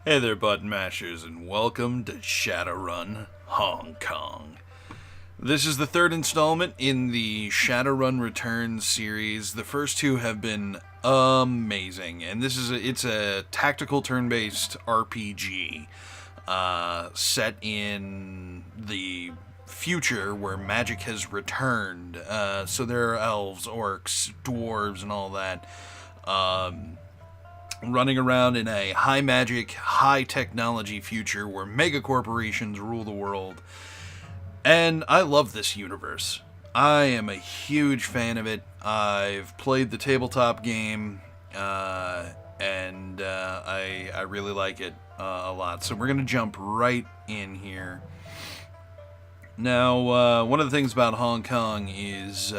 Hey there, button mashers, and welcome to Shadowrun Hong Kong. This is the third installment in the Shadowrun Returns series. The first two have been amazing, and it's a tactical turn-based RPG set in the future where magic has returned. So there are elves, orcs, dwarves, and all that. Running around in a high magic, high technology future where mega corporations rule the world. And I love this universe. I am a huge fan of it. I've played the tabletop game, and I really like it a lot. So we're going to jump right in here. Now, one of the things about Hong Kong is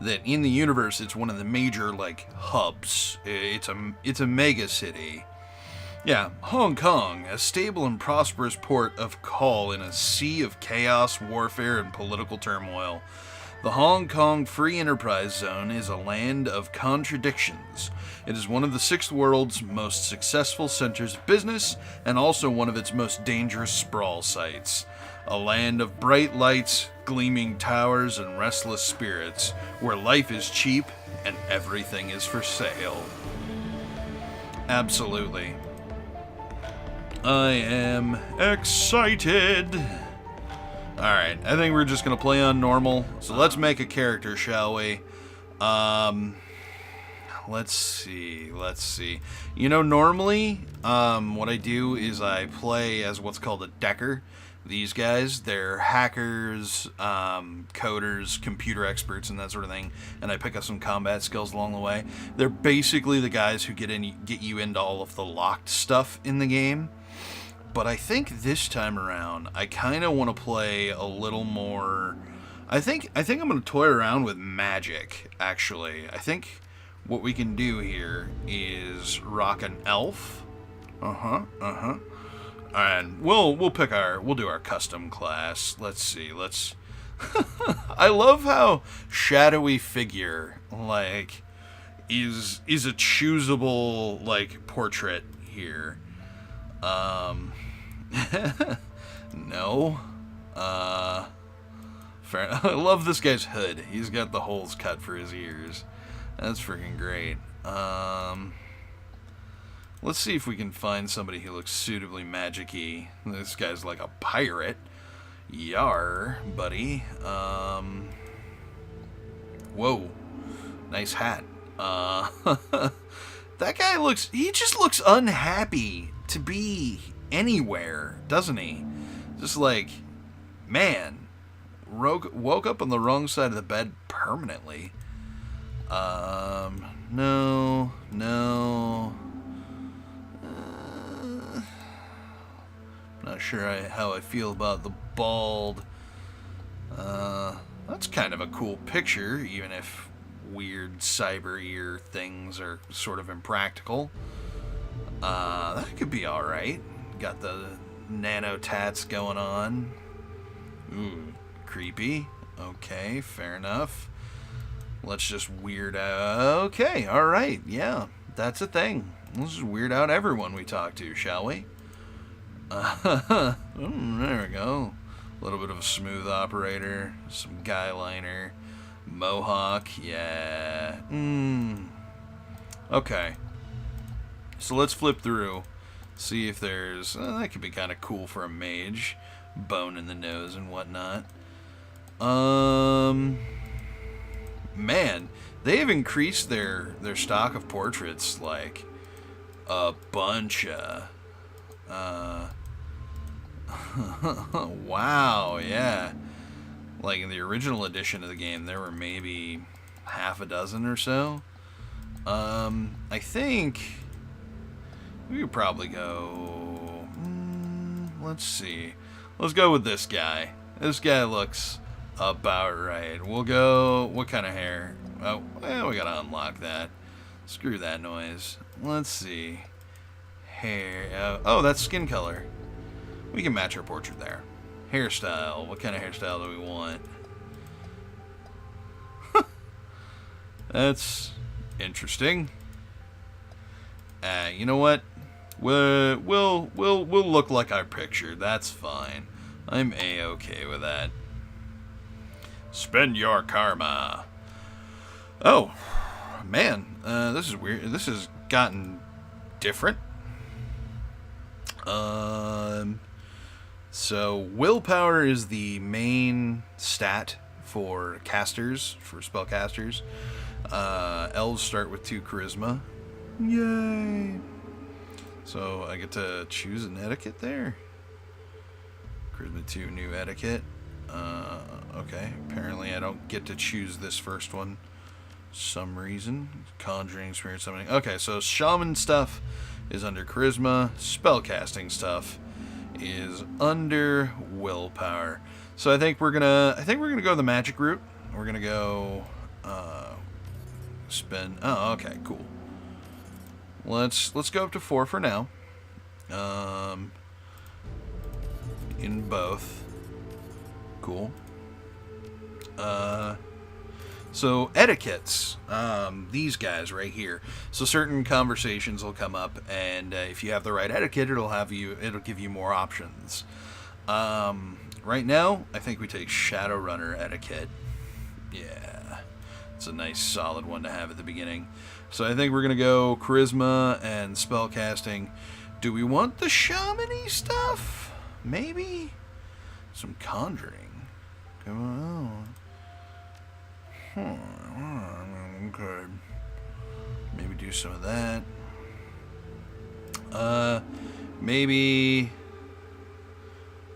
that in the universe, it's one of the major hubs. It's a mega city. Yeah, Hong Kong, a stable and prosperous port of call in a sea of chaos, warfare, and political turmoil. The Hong Kong Free Enterprise Zone is a land of contradictions. It is one of the Sixth World's most successful centers of business, and also one of its most dangerous sprawl sites. A land of bright lights, gleaming towers, and restless spirits, where life is cheap and everything is for sale. Absolutely. I am excited. Alright, I think we're just going to play on normal. So let's make a character, shall we? Let's see. You know, normally, what I do is I play as what's called a decker. These guys, they're hackers, coders, computer experts, and that sort of thing. And I pick up some combat skills along the way. They're basically the guys who get you into all of the locked stuff in the game. But I think this time around, I kind of want to play a little more. I think I'm going to toy around with magic. Actually, I think what we can do here is rock an elf. And we'll do our custom class. Let's see. I love how shadowy figure is a choosable portrait here. No. Fair. I love this guy's hood. He's got the holes cut for his ears. That's freaking great. Let's see if we can find somebody who looks suitably magic-y. This guy's like a pirate. Yar, buddy. Whoa. Nice hat. That guy he just looks unhappy to be anywhere, doesn't he? Just man, woke up on the wrong side of the bed permanently. No. Not sure how I feel about the bald. That's kind of a cool picture, even if weird cyber ear things are sort of impractical. That could be alright. Got the nano tats going on. Ooh, creepy. Okay, fair enough. Let's just weird out. Okay, alright, yeah, that's a thing. Let's just weird out everyone we talk to, shall we? There we go. A little bit of a smooth operator, some guy liner, mohawk, yeah. Okay. So let's flip through, see if there's. That could be kind of cool for a mage, bone in the nose and whatnot. Man, they have increased their stock of portraits a bunch. Wow, yeah. In the original edition of the game, there were maybe half a dozen or so. I think we could probably go. Let's see. Let's go with this guy. This guy looks about right. We'll go. What kind of hair? Oh, well, we gotta unlock that. Screw that noise. Let's see. Hair. Oh, that's skin color. We can match our portrait there. Hairstyle. What kind of hairstyle do we want? That's interesting. You know what? We'll look like our picture. That's fine. I'm A-okay with that. Spend your karma. Oh, man. This is weird. This has gotten different. So willpower is the main stat for casters, for spellcasters. Elves start with 2 charisma. Yay! So I get to choose an etiquette there. Charisma 2, new etiquette. Okay, apparently I don't get to choose this first one. Some reason. Conjuring, spirit summoning. Okay, so shaman stuff is under charisma. Spellcasting stuff is under willpower. So I think we're gonna go the magic route. We're gonna go spend. Oh, okay, cool. Let's go up to 4 for now. In both. Cool. So etiquettes, these guys right here. So certain conversations will come up, and if you have the right etiquette, it'll give you more options. Right now, I think we take Shadowrunner etiquette. Yeah, it's a nice solid one to have at the beginning. So I think we're gonna go charisma and spellcasting. Do we want the shamany stuff? Maybe some conjuring. Come on. Okay. Maybe do some of that. Maybe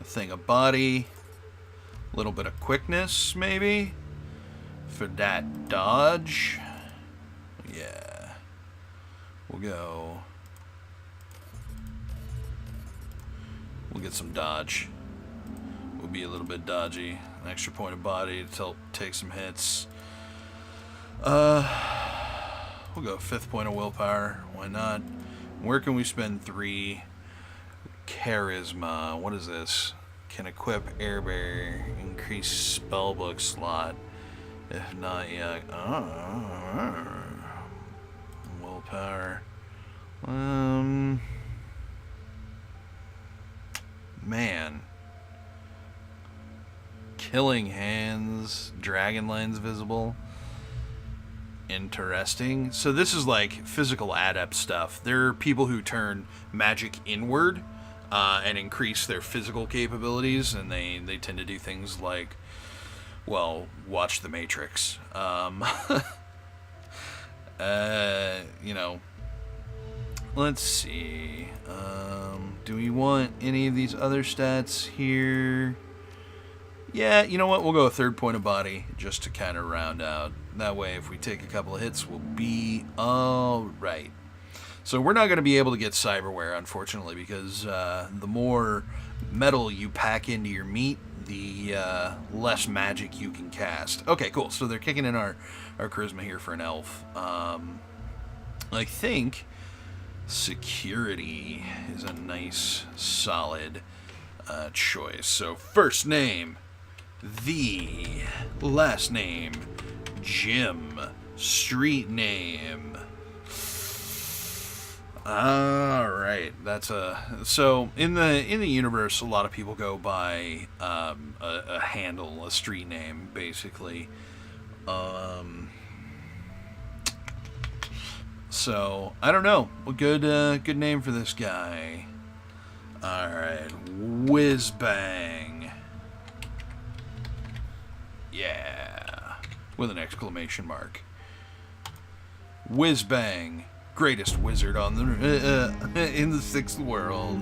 a thing of body. A little bit of quickness, maybe. For that dodge. Yeah. We'll go. We'll get some dodge. We'll be a little bit dodgy. An extra point of body to take some hits. We'll go 5th point of willpower. Why not? Where can we spend 3? Charisma. What is this? Can equip airbearer. Increase spellbook slot. If not yet. Willpower. Man. Killing hands. Dragon lines visible. Interesting. So this is like physical adept stuff. There are people who turn magic inward and increase their physical capabilities, and they tend to do things like, well, watch The Matrix. You know, let's see. Do we want any of these other stats here? Yeah, you know what? We'll go a 3rd point of body just to kind of round out. That way, if we take a couple of hits, we'll be all right. So we're not going to be able to get cyberware, unfortunately, because the more metal you pack into your meat, the less magic you can cast. Okay, cool. So they're kicking in our charisma here for an elf. I think security is a nice, solid choice. So first name, The. Last name, Jim. Street name. All right, that's so in the universe, a lot of people go by a handle, a street name, basically. So I don't know. A good name for this guy. All right, Whiz Bang. Yeah, with an exclamation mark. Whiz Bang. Greatest wizard on the in the 6th world.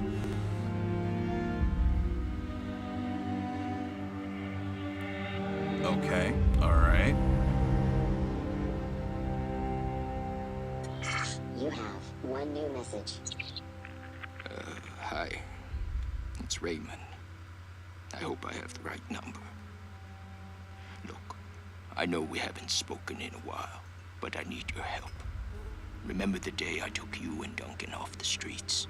Okay, all right. You have one new message. Hi. It's Raymond. I hope I have the right number. Look, I know we haven't spoken in a while, but I need your help. Remember the day I took you and Duncan off the streets?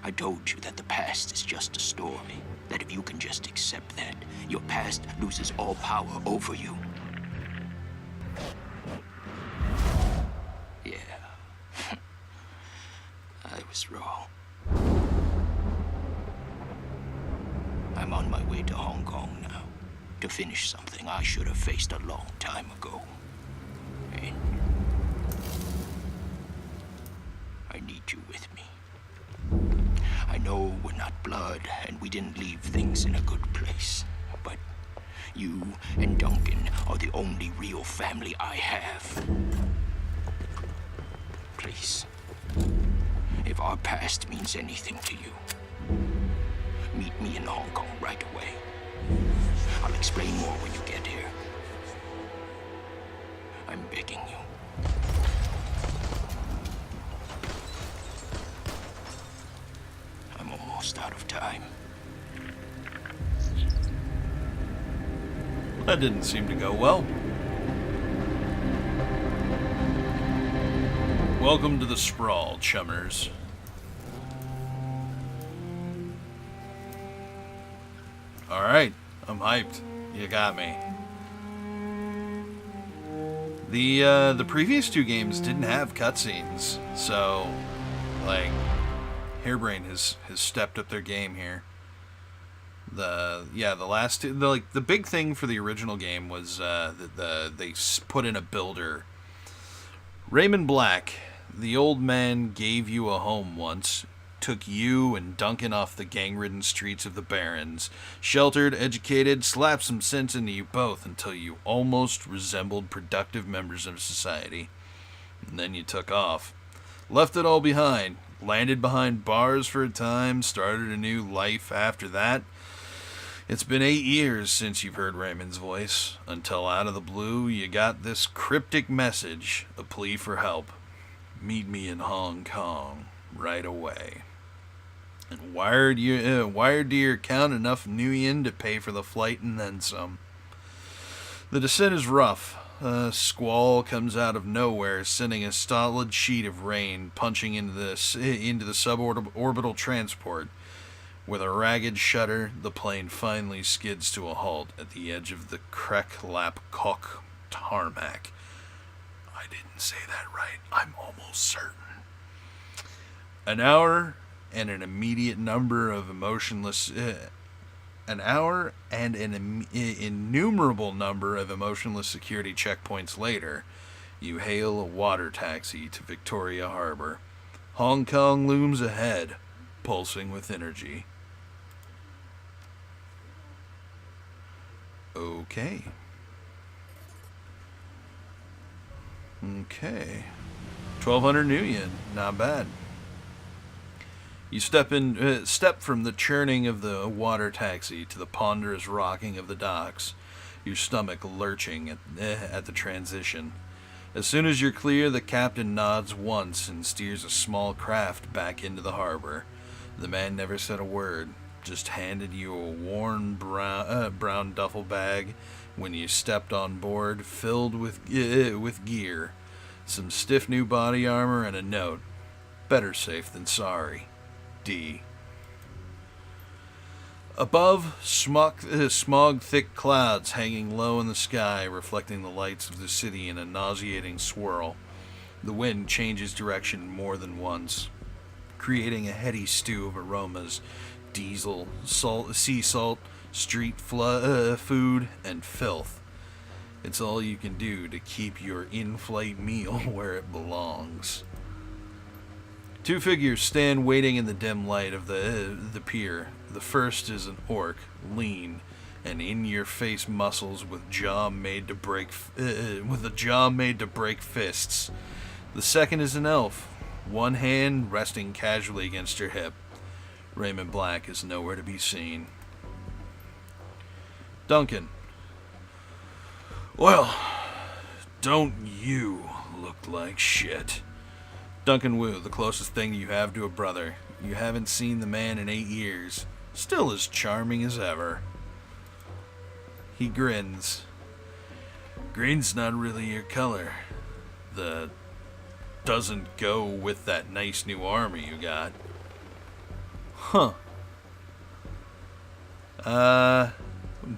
I told you that the past is just a story, that if you can just accept that, your past loses all power over you. Yeah. I was wrong. finish something I should have faced a long time ago. And I need you with me. I know we're not blood, and we didn't leave things in a good place. But you and Duncan are the only real family I have. Please, if our past means anything to you, meet me in Hong Kong right away. I'll explain more when you get here. I'm begging you. I'm almost out of time. That didn't seem to go well. Welcome to the sprawl, chummers. Alright, I'm hyped. You got me. The previous two games didn't have cutscenes, so, like, Hairbrain has stepped up their game here. The last two, the big thing for the original game was they put in a builder. Raymond Black, the old man, gave you a home once, took you and Duncan off the gang-ridden streets of the Barrens, sheltered, educated, slapped some sense into you both until you almost resembled productive members of society. And then you took off. Left it all behind, landed behind bars for a time, started a new life after that. It's been 8 years since you've heard Raymond's voice, until out of the blue you got this cryptic message, a plea for help. Meet me in Hong Kong right away. And wired to your account enough Nuyen to pay for the flight and then some. The descent is rough. A squall comes out of nowhere, sending a solid sheet of rain punching into the suborbital transport. With a ragged shudder, the plane finally skids to a halt at the edge of the Krek Lap Kok tarmac. I didn't say that right. I'm almost certain. An hour and an immediate number of innumerable number of emotionless security checkpoints later, you hail a water taxi to Victoria Harbor. Hong Kong looms ahead, pulsing with energy. Okay. 1,200 Nuyen, not bad. You step from the churning of the water taxi to the ponderous rocking of the docks, your stomach lurching at the transition. As soon as you're clear, the captain nods once and steers a small craft back into the harbor. The man never said a word, just handed you a worn brown duffel bag when you stepped on board, filled with gear, some stiff new body armor, and a note. Better safe than sorry. D. Above, smog-thick clouds hanging low in the sky, reflecting the lights of the city in a nauseating swirl. The wind changes direction more than once, creating a heady stew of aromas: diesel, sea salt, street food, and filth. It's all you can do to keep your in-flight meal where it belongs. Two figures stand waiting in the dim light of the pier. The first is an orc, lean, and in-your-face muscles with a jaw made to break fists. The second is an elf, one hand resting casually against her hip. Raymond Black is nowhere to be seen. Duncan. Well, don't you look like shit? Duncan Wu, the closest thing you have to a brother. You haven't seen the man in 8 years. Still as charming as ever. He grins. Green's not really your color. The doesn't go with that nice new armor you got. Huh.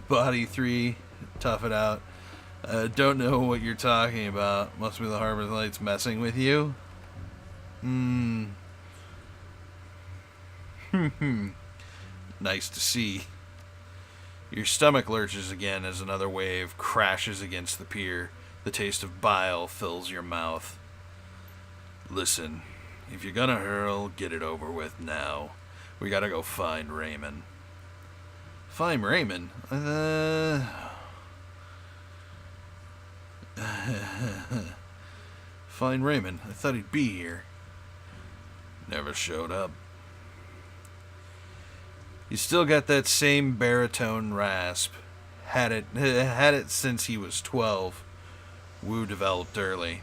Body 3, tough it out. Don't know what you're talking about. Must be the harbor lights messing with you. Nice to see. Your stomach lurches again as another wave crashes against the pier. The taste of bile fills your mouth. Listen, if you're gonna hurl, get it over with now. We gotta go find Raymond. Find Raymond? Find Raymond? I thought he'd be here. Never showed up. You still got that same baritone rasp. Had it since he was 12. Wu developed early.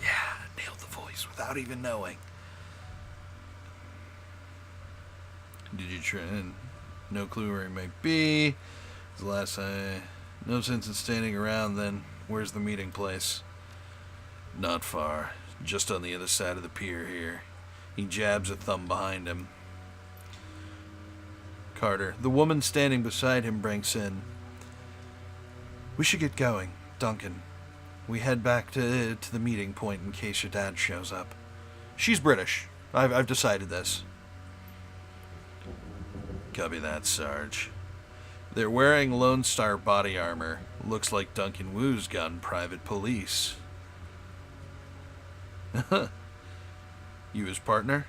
Yeah, nailed the voice without even knowing. Did you try? No clue where he might be. The last time. No sense in standing around then. Where's the meeting place? Not far. Just on the other side of the pier here. He jabs a thumb behind him. Carter. The woman standing beside him breaks in. We should get going. Duncan. We head back to the meeting point in case your dad shows up. She's British. I've decided this. Copy that, Sarge. They're wearing Lone Star body armor. Looks like Duncan Wu's gotten private police. You his partner?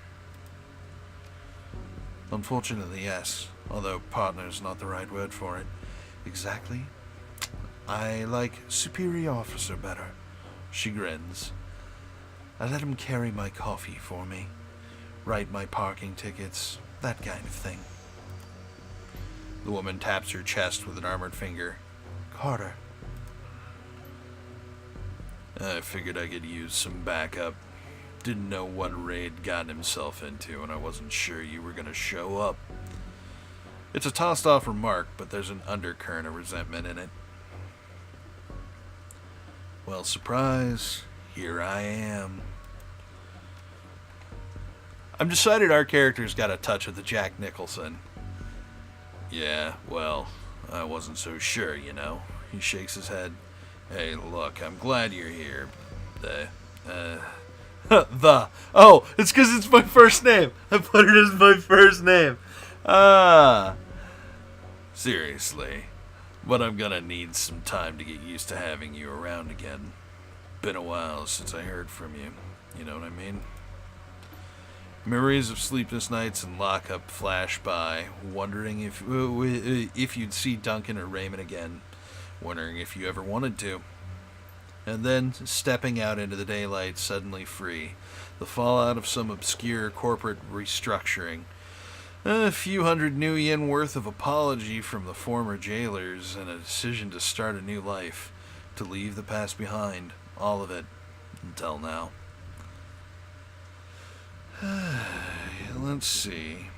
Unfortunately, yes. Although partner's not the right word for it. Exactly. I like superior officer better. She grins. I let him carry my coffee for me. Write my parking tickets. That kind of thing. The woman taps her chest with an armored finger. Carter. I figured I could use some backup. Didn't know what raid gotten himself into, and I wasn't sure you were gonna show up. It's a tossed-off remark, but there's an undercurrent of resentment in it. Well, surprise, here I am. I'm decided our character's got a touch of the Jack Nicholson. Yeah, well, I wasn't so sure, you know. He shakes his head. Hey, look, I'm glad you're here. Oh, it's because it's my first name. I put it as my first name. Seriously. But I'm gonna need some time to get used to having you around again. Been a while since I heard from you. You know what I mean? Memories of sleepless nights and lockup flash by, wondering if you'd see Duncan or Raymond again. Wondering if you ever wanted to. And then, stepping out into the daylight, suddenly free. The fallout of some obscure corporate restructuring. A few hundred new yen worth of apology from the former jailers, and a decision to start a new life. To leave the past behind. All of it. Until now. Let's see.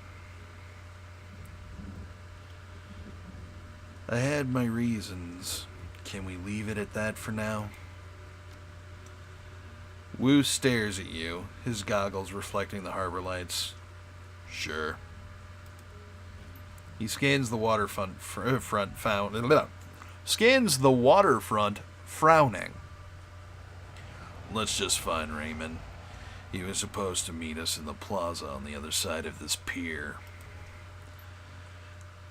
I had my reasons. Can we leave it at that for now? Wu stares at you, his goggles reflecting the harbor lights. Sure. He scans the waterfront frowning. Let's just find Raymond. He was supposed to meet us in the plaza on the other side of this pier.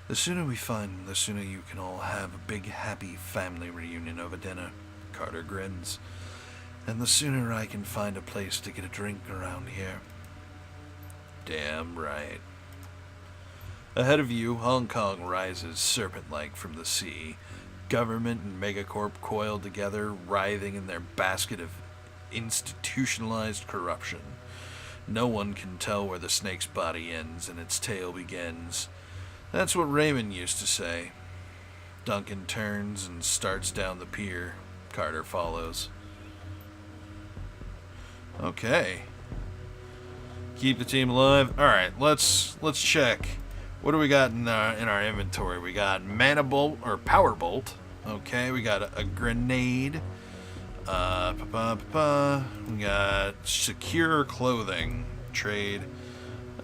The sooner we find him, the sooner you can all have a big, happy family reunion over dinner. Carter grins. And the sooner I can find a place to get a drink around here. Damn right. Ahead of you, Hong Kong rises serpent-like from the sea. Government and megacorp coiled together, writhing in their basket of institutionalized corruption. No one can tell where the snake's body ends and its tail begins. That's what Raymond used to say. Duncan turns and starts down the pier. Carter follows. Okay. Keep the team alive. Alright, let's check. What do we got in our inventory? We got mana bolt or power bolt. Okay, we got a grenade. We got secure clothing. Trade.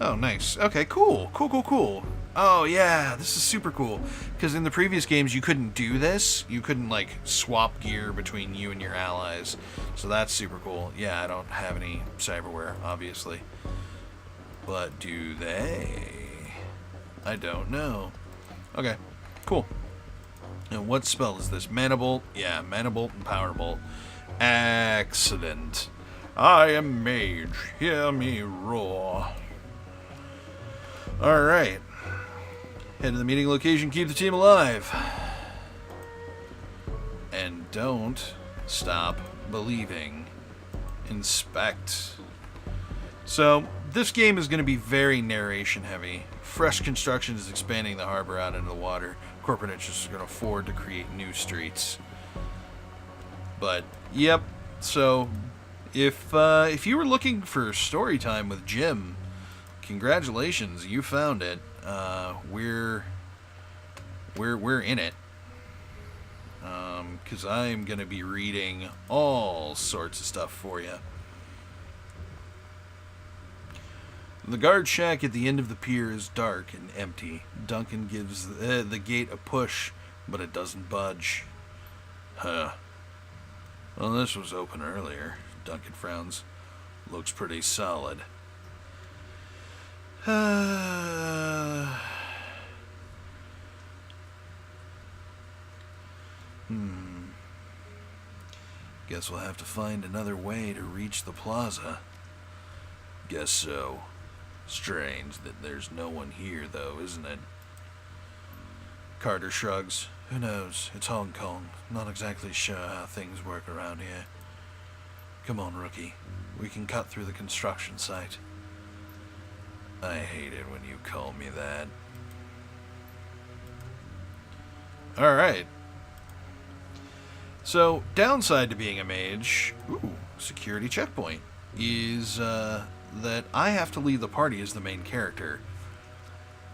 Oh, nice. Okay, cool. Cool. Oh, yeah, this is super cool. Because in the previous games, you couldn't do this. You couldn't, like, swap gear between you and your allies. So that's super cool. Yeah, I don't have any cyberware, obviously. But do they? I don't know. Okay, cool. And what spell is this? Mana Bolt? Yeah, Mana Bolt and Power Bolt. Excellent. I am mage. Hear me roar. Alright. Head to the meeting location. Keep the team alive. And don't stop believing. Inspect. So, this game is going to be very narration heavy. Fresh construction is expanding the harbor out into the water. Corporate interests are going to afford to create new streets. But, yep. So, if you were looking for story time with Jim, congratulations, you found it. We're in it. Because I'm going to be reading all sorts of stuff for you. The guard shack at the end of the pier is dark and empty. Duncan gives the gate a push, but it doesn't budge. Huh. Well, this was open earlier. Duncan frowns. Looks pretty solid. Guess we'll have to find another way to reach the plaza. Guess so. Strange that there's no one here, though, isn't it? Carter shrugs. Who knows? It's Hong Kong. Not exactly sure how things work around here. Come on, rookie. We can cut through the construction site. I hate it when you call me that. Alright. So, downside to being a mage, security checkpoint, is that I have to lead the party as the main character.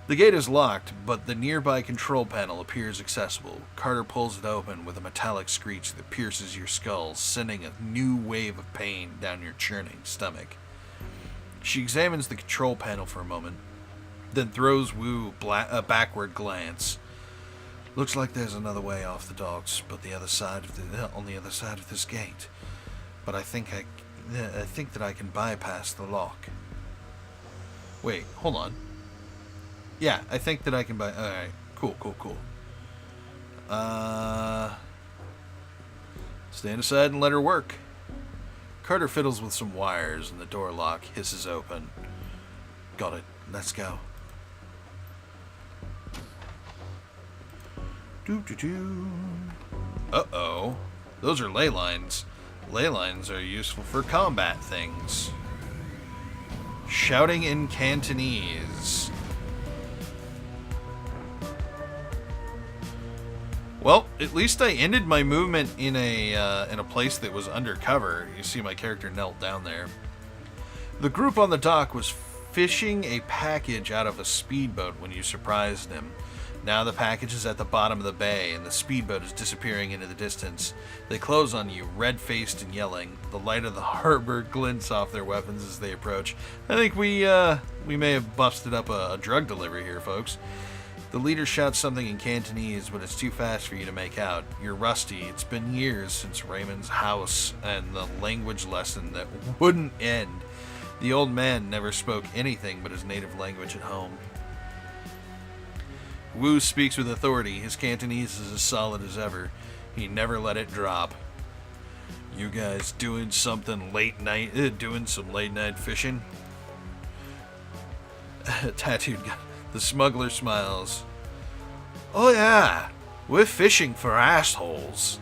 The gate is locked, but the nearby control panel appears accessible. Carter pulls it open with a metallic screech that pierces your skull, sending a new wave of pain down your churning stomach. She examines the control panel for a moment, then throws Wu a backward glance. Looks like there's another way off the docks, but on the other side of this gate. But I think that I can bypass the lock. Wait, hold on. Yeah, I think that I can Alright, cool. Stand aside and let her work. Carter fiddles with some wires and the door lock hisses open. Got it. Let's go. Uh-oh. Those are ley lines. Ley lines are useful for combat things. Shouting in Cantonese. Well, at least I ended my movement in a place that was undercover. You see my character knelt down there. The group on the dock was fishing a package out of a speedboat when you surprised him. Now the package is at the bottom of the bay, and the speedboat is disappearing into the distance. They close on you, red-faced and yelling. The light of the harbor glints off their weapons as they approach. I think we may have busted up a drug delivery here, folks. The leader shouts something in Cantonese, but it's too fast for you to make out. You're rusty. It's been years since Raymond's house and the language lesson that wouldn't end. The old man never spoke anything but his native language at home. Wu speaks with authority. His Cantonese is as solid as ever. He never let it drop. You guys doing some late night fishing? Tattooed guy. The smuggler smiles. Oh yeah, we're fishing for assholes.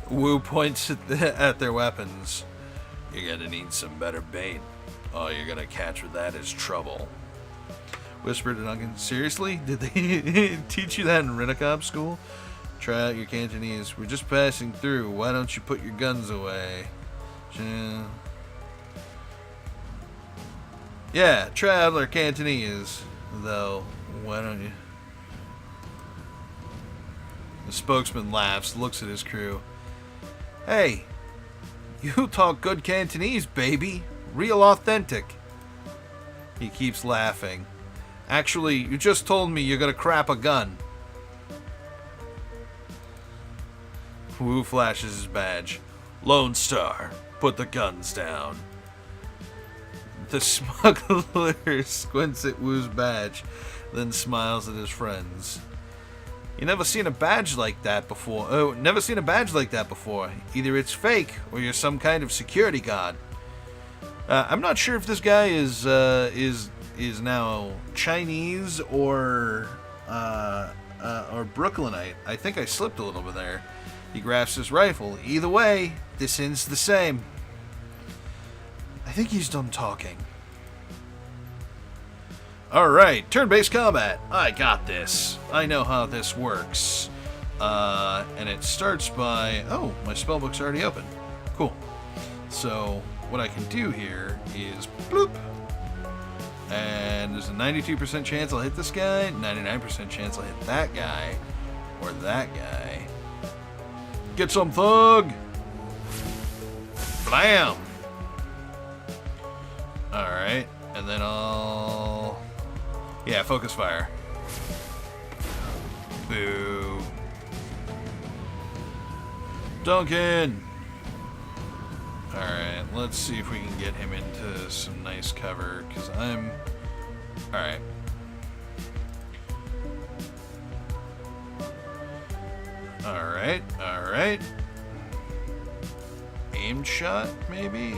Wu points at their weapons. You're gonna need some better bait. All you're gonna catch with that is trouble. Whispered to Duncan. Seriously? Did they teach you that in Renacop school? Try out your Cantonese. We're just passing through. Why don't you put your guns away? Yeah, traveler Cantonese. Though, why don't you? The spokesman laughs, looks at his crew. Hey, you talk good Cantonese, baby. Real authentic. He keeps laughing. Actually, you just told me you're gonna crap a gun. Wu flashes his badge. Lone Star, put the guns down. The smuggler squints at Wu's badge, then smiles at his friends. You never seen a badge like that before. Oh, never seen a badge like that before. Either it's fake or you're some kind of security guard. I'm not sure if this guy is now Chinese or Brooklynite. I think I slipped a little bit there. He grabs his rifle. Either way, this ends the same. I think he's done talking. Alright, turn-based combat. I got this. I know how this works. And it starts by... Oh, my spellbook's already open. Cool. So, what I can do here is... Bloop! And there's a 92% chance I'll hit this guy, 99% chance I'll hit that guy, or that guy. Get some, thug! Blam! Alright, and then I'll... Yeah, focus fire. Boo. Duncan! Alright, let's see if we can get him into some nice cover, because I'm... Alright. Alright, alright. Aimed shot, maybe?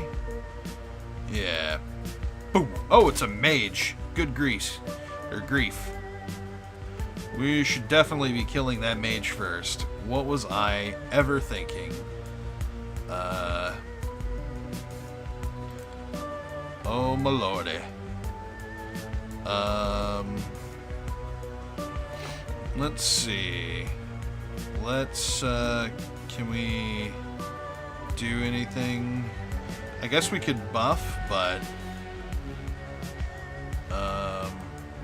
Yeah. Boom! Oh, it's a mage! Good grief. We should definitely be killing that mage first. What was I ever thinking? Oh my lordy. Let's see. Can we do anything? I guess we could buff, but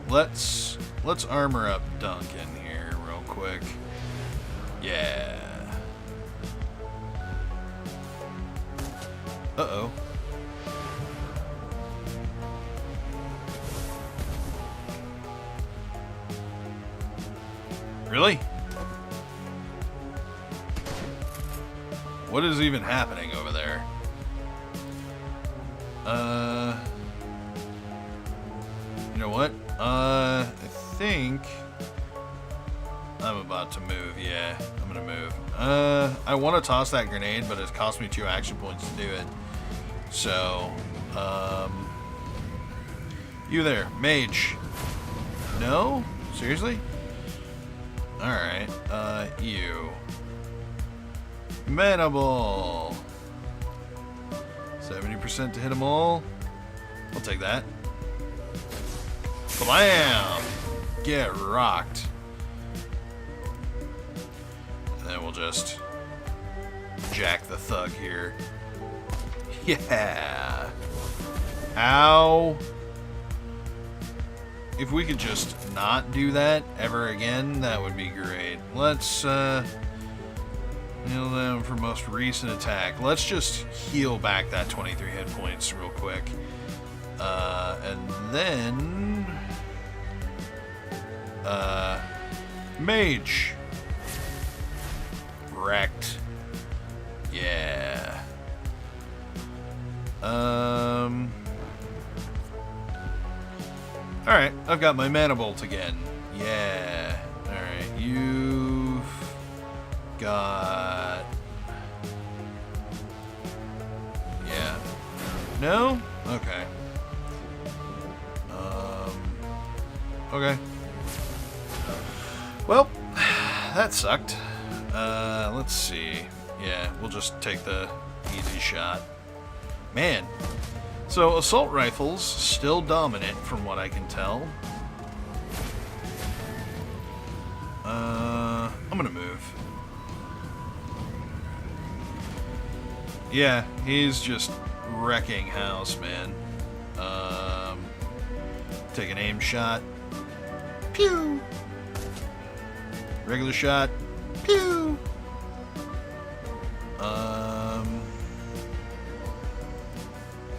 let's armor up Duncan here real quick. Yeah. Uh-oh. Really? What is even happening over there? You know what? I think I'm about to move. Yeah, I'm gonna move. I want to toss that grenade, but it cost me 2 action points to do it. So, you there, mage? No? Seriously? Alright, you. Manable! 70% to hit them all. I'll take that. Blam! Get rocked. And then we'll just jack the thug here. Yeah! Ow! If we could just not do that ever again, that would be great. Let's, kneel down for most recent attack. Let's just heal back that 23 hit points real quick. And then... mage. Wrecked. Yeah. Alright, I've got my mana bolt again. Yeah. Alright, you've got... Yeah. No? Okay. Okay. Well, that sucked. Let's see. Yeah, we'll just take the easy shot. Man. So, assault rifles, still dominant from what I can tell. I'm gonna move. Yeah, he's just wrecking house, man. Take an aim shot. Pew! Regular shot. Pew!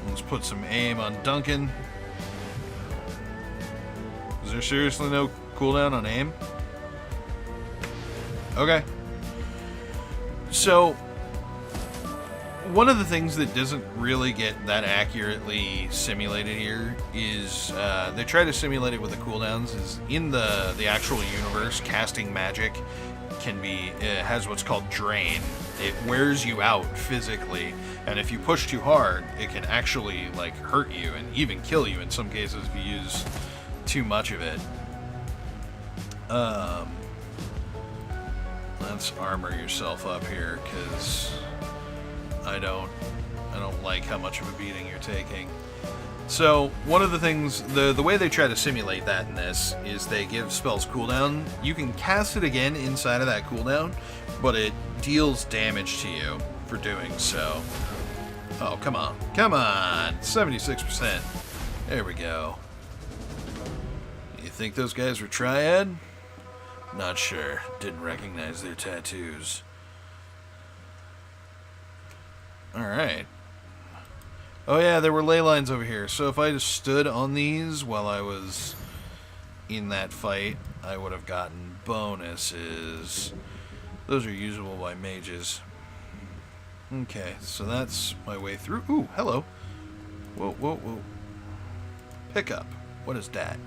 Let's put some aim on Duncan. Is there seriously no cooldown on aim? Okay. So, one of the things that doesn't really get that accurately simulated here is they try to simulate it with the cooldowns. Is in the actual universe, casting magic can be has what's called drain. It wears you out physically, and if you push too hard, it can actually like hurt you and even kill you in some cases if you use too much of it. Let's armor yourself up here, because I don't like how much of a beating you're taking. So one of the things, the way they try to simulate that in this is they give spells cooldown. You can cast it again inside of that cooldown, but it deals damage to you for doing so. Oh, come on. Come on! 76%. There we go. You think those guys were Triad? Not sure. Didn't recognize their tattoos. Alright. Oh yeah, there were ley lines over here. So if I just stood on these while I was in that fight, I would have gotten bonuses. Those are usable by mages. Okay, so that's my way through. Ooh, hello. Whoa, whoa, whoa. Pickup. What is that?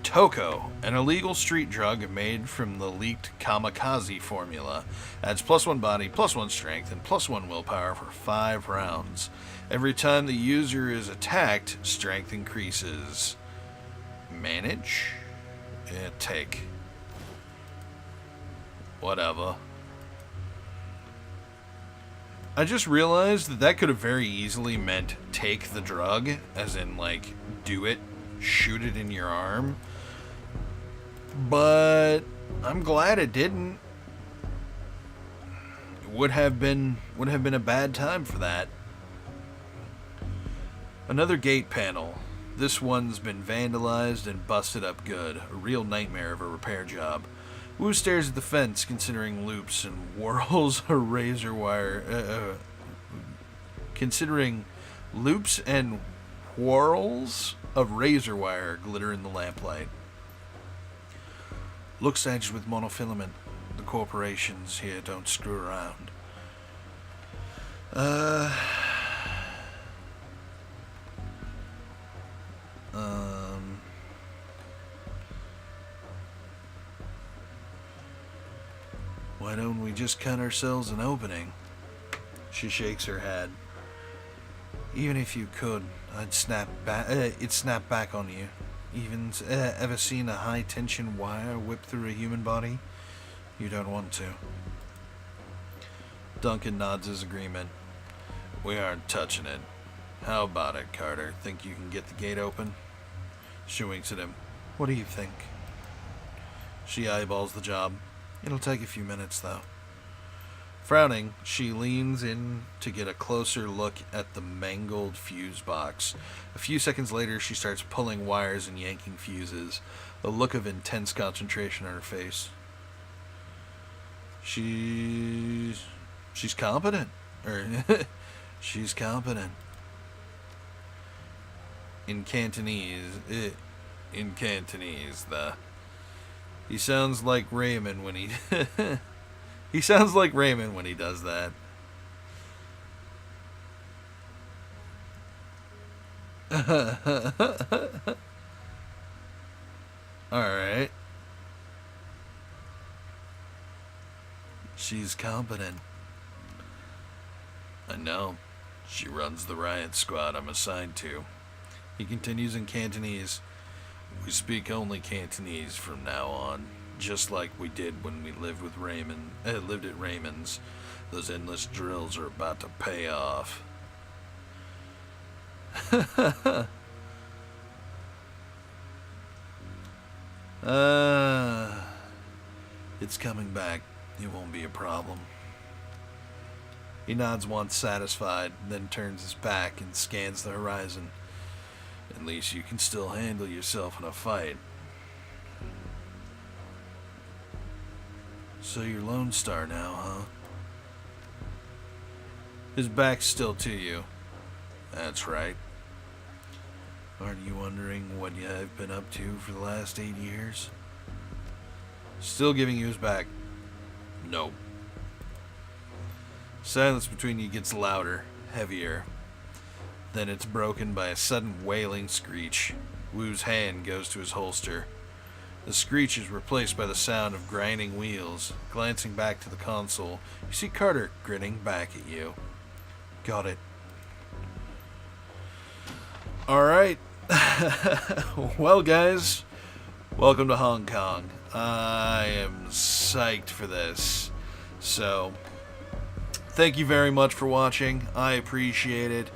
Toko, an illegal street drug made from the leaked kamikaze formula. Adds +1 body, +1 strength, and +1 willpower for 5 rounds. Every time the user is attacked, strength increases. Manage? Yeah, take. Whatever. I just realized that that could have very easily meant take the drug, as in, like, do it, shoot it in your arm. But I'm glad it didn't. It would have been a bad time for that. Another gate panel. This one's been vandalized and busted up good. A real nightmare of a repair job. Wu stares at the fence, considering loops and whirls a razor wire. Considering loops and whorls of razor wire glitter in the lamplight. Looks edged with monofilament. The corporations here don't screw around. Why don't we just cut ourselves an opening? She shakes her head. Even if you could, it'd snap back on you. Even ever seen a high-tension wire whip through a human body? You don't want to. Duncan nods his agreement. We aren't touching it. How about it, Carter? Think you can get the gate open? She winks at him. What do you think? She eyeballs the job. It'll take a few minutes, though. Frowning, she leans in to get a closer look at the mangled fuse box. A few seconds later, she starts pulling wires and yanking fuses, a look of intense concentration on her face. She's competent. She's competent. In Cantonese, he sounds like Raymond when he he sounds like Raymond when he does that. Alright. She's competent. I know. She runs the riot squad I'm assigned to. He continues in Cantonese. We speak only Cantonese from now on, just like we did when we lived with lived at Raymond's. Those endless drills are about to pay off. It's coming back. It won't be a problem. He nods once satisfied, then turns his back and scans the horizon. At least you can still handle yourself in a fight. So you're Lone Star now, huh? His back's still to you. That's right. Aren't you wondering what I've been up to for the last 8 years? Still giving you his back. Nope. Silence between you gets louder, heavier. Then it's broken by a sudden wailing screech. Wu's hand goes to his holster. The screech is replaced by the sound of grinding wheels. Glancing back to the console, you see Carter grinning back at you. Got it. Alright. Well, guys, welcome to Hong Kong. I am psyched for this. So, thank you very much for watching. I appreciate it.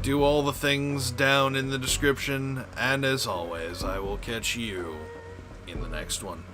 Do all the things down in the description, and as always, I will catch you in the next one.